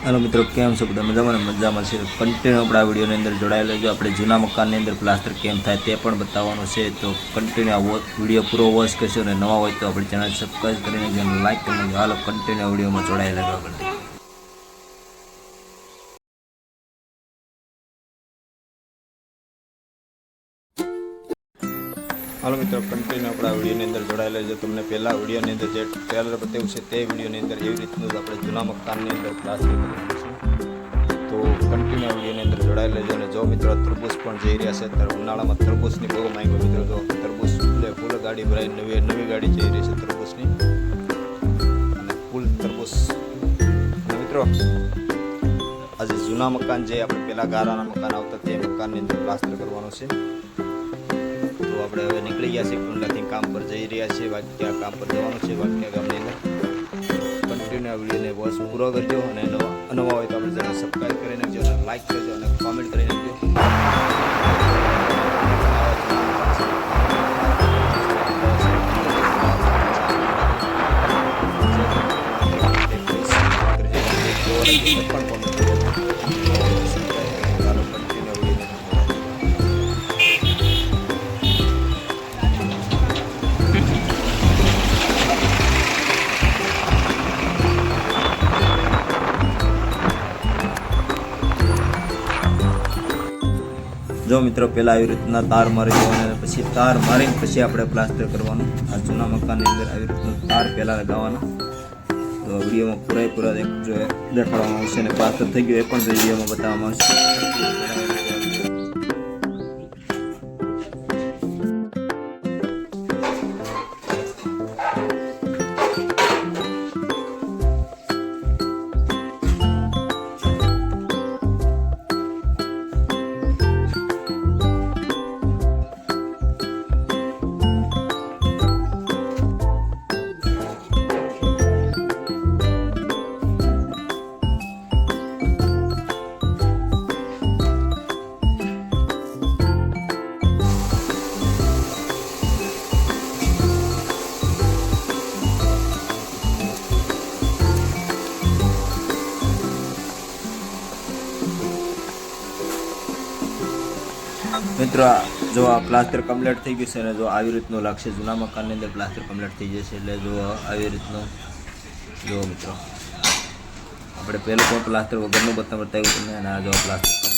Hello मित्रों, केम छो? બધા મજામાં છે। કન્ટિન્યુ આપણા વિડીયોની અંદર જોડાયેલા જો આપણે જૂના મકાનની અંદર પ્લાસ્ટર કેમ થાય તે પણ બતાવવાનું છે। તો કન્ટિન્યુ આ વિડીયો પૂરો વોચ કરશો અને નવા હોય તો આપણી ચેનલ સબસ્ક્રાઈબ કરીને જો લાઈક કરીને જો હાલો કન્ટિન્યુ વિડીયોમાં જોડાયેલા રહો। હાલો મિત્રો, કન્ટિન્યુ આપણા વિડીયોની અંદર જોડાયેલા જો તમને પહેલાં વિડીયોની અંદર જે ટ્રેલર બતાવ્યું છે તે વિડીયોની અંદર એવી રીતનું જ આપણે જૂના મકાનની અંદર પ્લાસ્ટર કરવાનું છે। તો કન્ટિન્યુ વિડીયોની અંદર જોડાયેલા છે। અને જો મિત્રો તરબૂચ પણ જઈ રહ્યા છે, ત્યારે ઉનાળામાં તરબૂચની બહુ માંગ હોય મિત્રો। જો તરબૂચ ફૂલ ગાડી ભરાઈ નવી ગાડી જઈ રહી છે તરબૂચની, અને ફૂલ તરબૂચ। અને મિત્રો આજે જૂના મકાન જે આપણે પહેલાં ગારાના મકાન આવતા તે મકાનની અંદર પ્લાસ્ટર કરવાનું છે। તો આપણે હવે નીકળી ગયા છીએ કુંડલાથી, કામ પર જઈ રહ્યા છીએ। વાક્યા કામ પર જવાનું છે, વાક્યા ગામની અંદર। કન્ટિન્યુ વિડીયોને વોચ પૂરો કરજો અને નવા હોય તો આપણે ચેનલ સબસ્ક્રાઈબ કરી નાખજો અને લાઈક કરજો અને કોમેન્ટ કરી નાખજો। જો મિત્રો પહેલાં આવી રીતના તાર મારી દેવાના અને પછી તાર મારીને પછી આપણે પ્લાસ્ટર કરવાનું। આ જૂના મકાનની અંદર આવી રીતનું તાર પહેલાં લગાવવાના। તો વિડીયોમાં પૂરેપૂરા દેખાડવામાં આવશે અને પ્લાસ્ટર થઈ ગયું એ પણ વિડીયોમાં બતાવવામાં આવશે। મિત્રો જો આ પ્લાસ્ટર કમ્પ્લીટ થઈ ગયું છે અને જો આવી રીતનું લાગશે જૂના મકાનની અંદર પ્લાસ્ટર કમ્પ્લીટ થઈ જશે। એટલે જો આવી રીતનું જો મિત્રો આપણે પહેલું પણ પ્લાસ્ટર વગરનું બતાવ્યું તમને, અને આ જો પ્લાસ્ટર